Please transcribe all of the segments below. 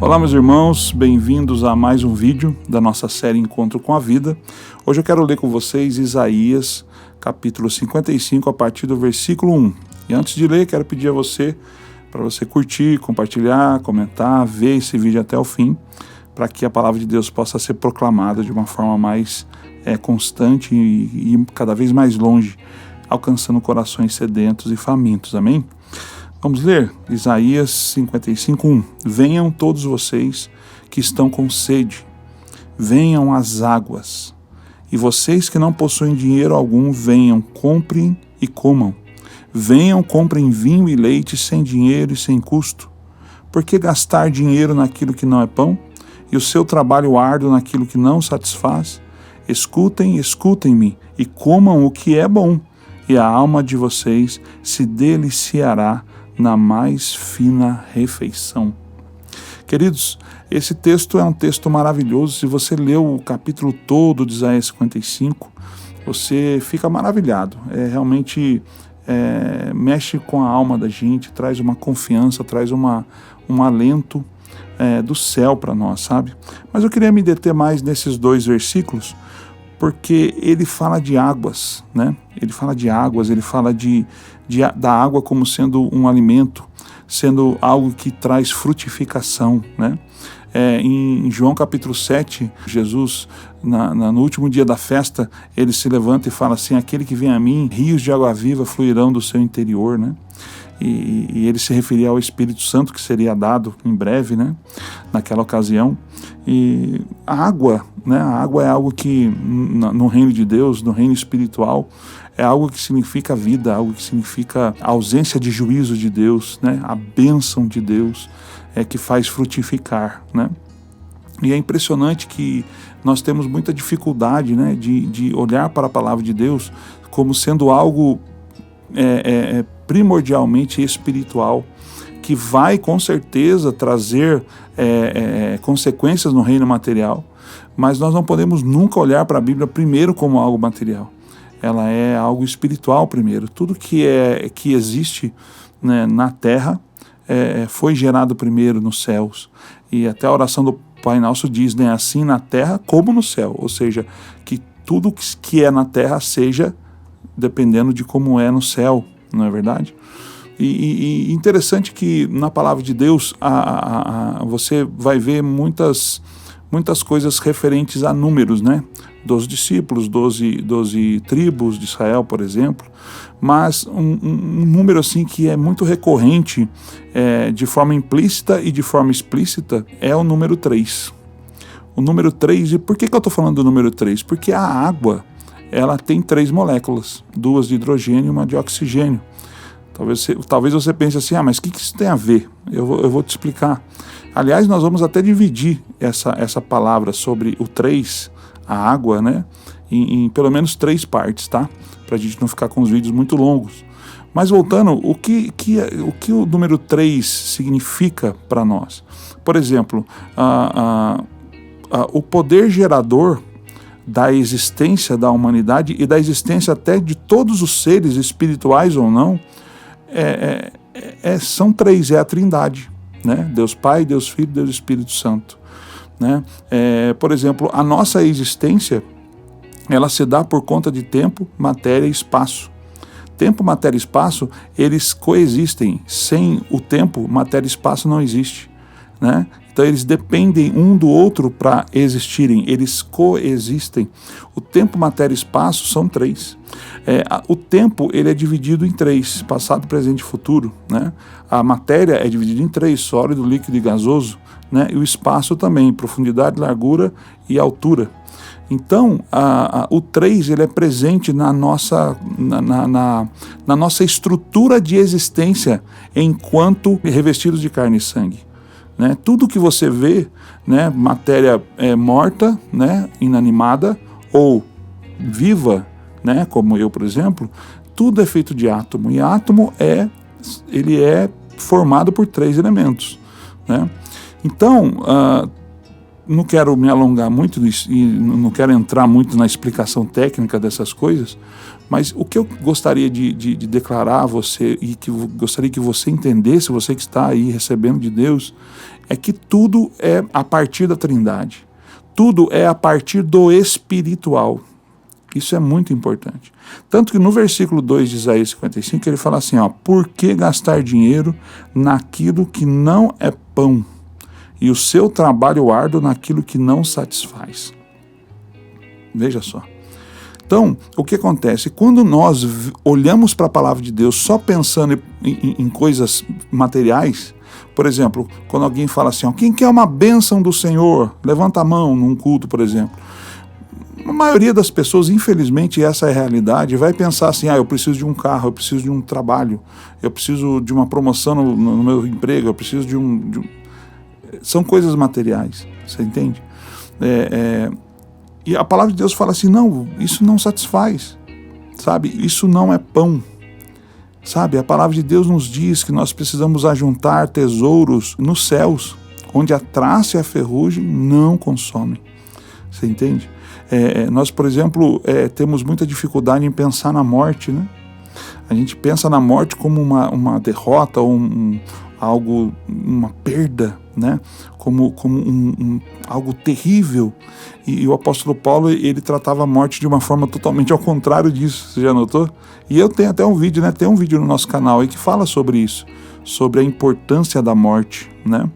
Olá, meus irmãos, bem-vindos a mais um vídeo da nossa série Encontro com a Vida. Hoje eu quero ler com vocês Isaías, capítulo 55, a partir do versículo 1. E antes de ler, quero pedir a você, para você curtir, compartilhar, comentar, ver esse vídeo até o fim, para que a palavra de Deus possa ser proclamada de uma forma mais constante e cada vez mais longe, alcançando corações sedentos e famintos. Amém? Vamos ler Isaías 55:1. Venham todos vocês que estão com sede, venham às águas. E vocês que não possuem dinheiro algum, venham, comprem e comam. Venham, comprem vinho e leite sem dinheiro e sem custo. Por que gastar dinheiro naquilo que não é pão? E o seu trabalho árduo naquilo que não satisfaz? Escutem-me e comam o que é bom, e a alma de vocês se deliciará na mais fina refeição. Queridos, esse texto é um texto maravilhoso. Se você leu o capítulo todo de Isaías 55, você fica maravilhado. Realmente mexe com a alma da gente, traz uma confiança, traz um alento do céu para nós, sabe? Mas eu queria me deter mais nesses dois versículos, porque ele fala de águas, né? Ele fala de águas, ele fala da água como sendo um alimento, sendo algo que traz frutificação, né? Em João capítulo 7, Jesus, no último dia da festa, ele se levanta e fala assim: aquele que vem a mim, rios de água viva fluirão do seu interior, né? E ele se referia ao Espírito Santo que seria dado em breve, né? Naquela ocasião. E a água, né? A água é algo que no reino de Deus, no reino espiritual, é algo que significa vida, algo que significa a ausência de juízo de Deus, né? A bênção de Deus que faz frutificar, né? E é impressionante que nós temos muita dificuldade, né? De olhar para a palavra de Deus como sendo algo primordialmente espiritual, que vai com certeza trazer consequências no reino material, mas nós não podemos nunca olhar para a Bíblia primeiro como algo material. Ela é algo espiritual primeiro. Tudo que existe, né, na terra foi gerado primeiro nos céus. E até a oração do Pai Nosso diz, né, assim na terra como no céu. Ou seja, que tudo que é na terra seja dependendo de como é no céu, não é verdade? E interessante que na palavra de Deus você vai ver muitas coisas referentes a números, né? 12 discípulos, 12 tribos de Israel, por exemplo, mas um número assim que é muito recorrente de forma implícita e de forma explícita é o número 3. O número 3, e por que eu estou falando do número 3? Porque a água, ela tem 3 moléculas, 2 de hidrogênio e uma de oxigênio. Talvez você pense assim, mas o que isso tem a ver? Eu vou te explicar. Aliás, nós vamos até dividir essa palavra sobre o 3, a água, né, em pelo menos 3 partes, tá? Para a gente não ficar com os vídeos muito longos. Mas voltando, o que o número 3 significa para nós? Por exemplo, o poder gerador da existência da humanidade e da existência até de todos os seres, espirituais ou não, são 3, é a Trindade, né? Deus Pai, Deus Filho, Deus Espírito Santo, né? Por exemplo, a nossa existência, ela se dá por conta de tempo, matéria e espaço. Tempo, matéria e espaço, eles coexistem. Sem o tempo, matéria e espaço não existe, né? Então eles dependem um do outro para existirem, eles coexistem. O tempo, matéria e espaço são 3. O tempo, ele é dividido em 3, passado, presente e futuro, né? A matéria é dividida em 3, sólido, líquido e gasoso, né? E o espaço também, profundidade, largura e altura. Então, o 3, ele é presente na nossa estrutura de existência enquanto revestidos de carne e sangue. Né? Tudo que você vê, né, matéria morta, né, inanimada ou viva, né, como eu, por exemplo, tudo é feito de átomo. E átomo ele é formado por 3 elementos. Né? Então, não quero me alongar muito nisso, e não quero entrar muito na explicação técnica dessas coisas, mas o que eu gostaria de declarar a você, e que eu gostaria que você entendesse, você que está aí recebendo de Deus, é que tudo é a partir da Trindade. Tudo é a partir do espiritual. Isso é muito importante. Tanto que no versículo 2 de Isaías 55, ele fala assim, por que gastar dinheiro naquilo que não é pão, e o seu trabalho árduo naquilo que não satisfaz? Veja só. Então, o que acontece? Quando nós olhamos para a palavra de Deus só pensando em coisas materiais, por exemplo, quando alguém fala assim, quem quer uma bênção do Senhor? Levanta a mão num culto, por exemplo. A maioria das pessoas, infelizmente, essa é a realidade, vai pensar assim, eu preciso de um carro, eu preciso de um trabalho, eu preciso de uma promoção no meu emprego, eu preciso de um... São coisas materiais, você entende? E a palavra de Deus fala assim, não, isso não satisfaz, sabe? Isso não é pão, sabe? A palavra de Deus nos diz que nós precisamos ajuntar tesouros nos céus, onde a traça e a ferrugem não consomem, você entende? Nós, por exemplo, temos muita dificuldade em pensar na morte, né? A gente pensa na morte como uma derrota ou algo, uma perda, né? Como algo terrível. E o apóstolo Paulo, ele tratava a morte de uma forma totalmente ao contrário disso, você já notou? E eu tenho até um vídeo, né? Tem um vídeo no nosso canal aí que fala sobre isso, sobre a importância da morte, né?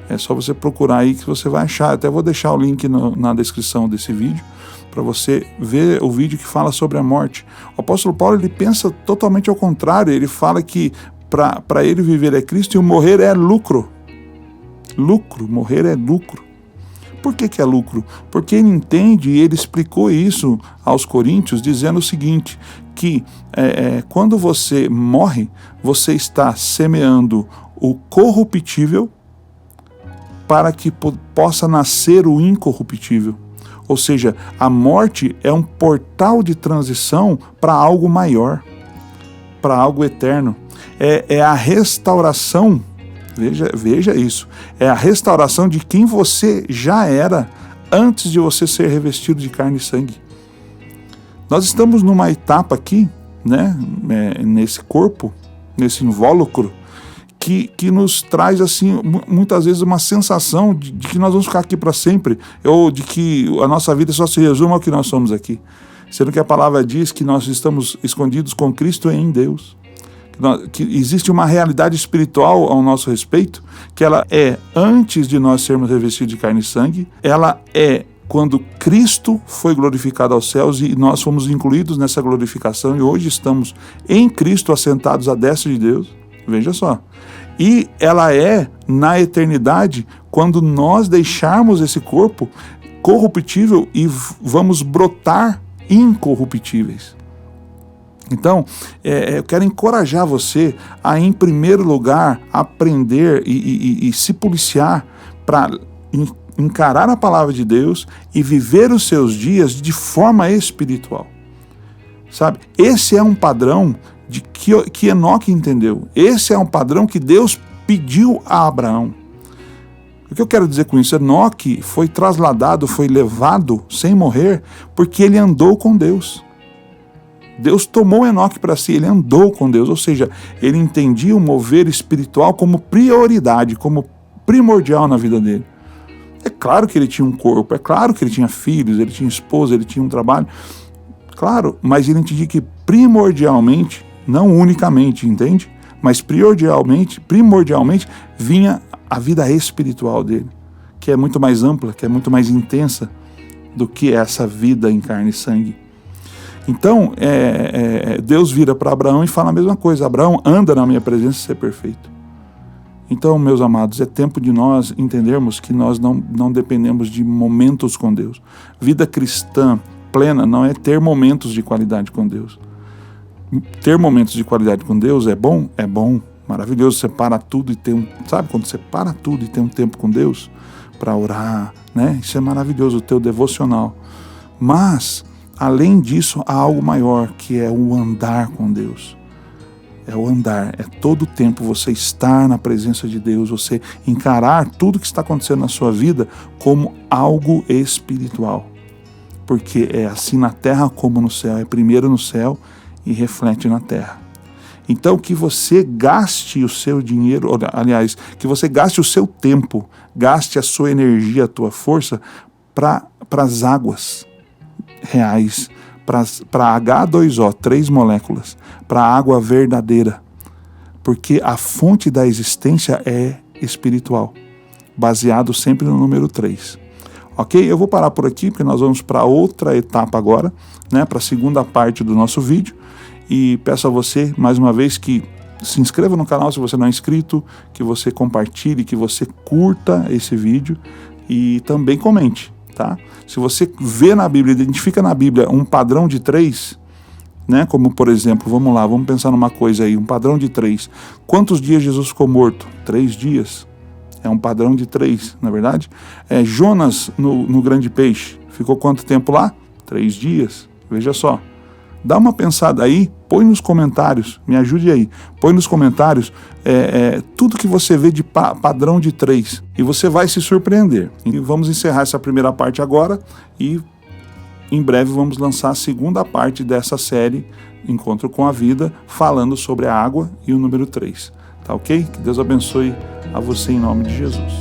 É só você procurar aí que você vai achar. Até vou deixar o link na descrição desse vídeo para você ver o vídeo que fala sobre a morte. O apóstolo Paulo, ele pensa totalmente ao contrário. Ele fala que para ele viver é Cristo e o morrer é lucro. Lucro, morrer é lucro. Por que é lucro? Porque ele entende, e ele explicou isso aos coríntios, dizendo o seguinte, que quando você morre, você está semeando o corruptível para que possa nascer o incorruptível. Ou seja, a morte é um portal de transição para algo maior, para algo eterno. É a restauração, veja isso, é a restauração de quem você já era antes de você ser revestido de carne e sangue. Nós estamos numa etapa aqui, né, nesse corpo, nesse invólucro, que nos traz, assim, muitas vezes uma sensação de que nós vamos ficar aqui para sempre, ou de que a nossa vida só se resume ao que nós somos aqui. Sendo que a palavra diz que nós estamos escondidos com Cristo em Deus. Que existe uma realidade espiritual ao nosso respeito, que ela é antes de nós sermos revestidos de carne e sangue, ela é quando Cristo foi glorificado aos céus e nós fomos incluídos nessa glorificação e hoje estamos em Cristo assentados à destra de Deus. Veja só. E ela é na eternidade, quando nós deixarmos esse corpo corruptível e vamos brotar incorruptíveis. Então, eu quero encorajar você a, em primeiro lugar, aprender e se policiar para encarar a palavra de Deus e viver os seus dias de forma espiritual. Sabe? Esse é um padrão que Enoque entendeu. Esse é um padrão que Deus pediu a Abraão. O que eu quero dizer com isso? Enoque foi trasladado, foi levado sem morrer, porque ele andou com Deus. Deus tomou Enoque para si, ele andou com Deus, ou seja, ele entendia o mover espiritual como prioridade, como primordial na vida dele. É claro que ele tinha um corpo, é claro que ele tinha filhos, ele tinha esposa, ele tinha um trabalho, claro, mas ele entendia que primordialmente, não unicamente, entende? Mas primordialmente vinha a vida espiritual dele, que é muito mais ampla, que é muito mais intensa do que essa vida em carne e sangue. Então, Deus vira para Abraão e fala a mesma coisa. Abraão, anda na minha presença e ser perfeito. Então, meus amados, é tempo de nós entendermos que nós não dependemos de momentos com Deus. Vida cristã plena não é ter momentos de qualidade com Deus. Ter momentos de qualidade com Deus é bom, maravilhoso. Você para tudo e tem sabe quando você para tudo e tem um tempo com Deus para orar, né? Isso é maravilhoso, o teu devocional. Mas além disso, há algo maior, que é o andar com Deus. É o andar, é todo o tempo você estar na presença de Deus, você encarar tudo que está acontecendo na sua vida como algo espiritual. Porque é assim na terra como no céu, é primeiro no céu e reflete na terra. Então que você gaste o seu dinheiro, aliás, que você gaste o seu tempo, gaste a sua energia, a tua força para as águas reais, para H2O, 3 moléculas, para a água verdadeira, porque a fonte da existência é espiritual, baseado sempre no número 3. Ok? Eu vou parar por aqui, porque nós vamos para outra etapa agora, né, para a segunda parte do nosso vídeo, e peço a você, mais uma vez, que se inscreva no canal se você não é inscrito, que você compartilhe, que você curta esse vídeo e também comente. Tá? Se você vê na Bíblia, identifica na Bíblia um padrão de 3, né? Como por exemplo, vamos lá, vamos pensar numa coisa aí, um padrão de 3. Quantos dias Jesus ficou morto? 3 dias. É um padrão de 3, na verdade. Jonas no grande peixe, ficou quanto tempo lá? 3 dias. Veja só. Dá uma pensada aí, põe nos comentários, me ajude aí, põe nos comentários tudo que você vê de padrão de 3 e você vai se surpreender. E vamos encerrar essa primeira parte agora e em breve vamos lançar a segunda parte dessa série Encontro com a Vida, falando sobre a água e o número 3. Tá ok? Que Deus abençoe a você em nome de Jesus.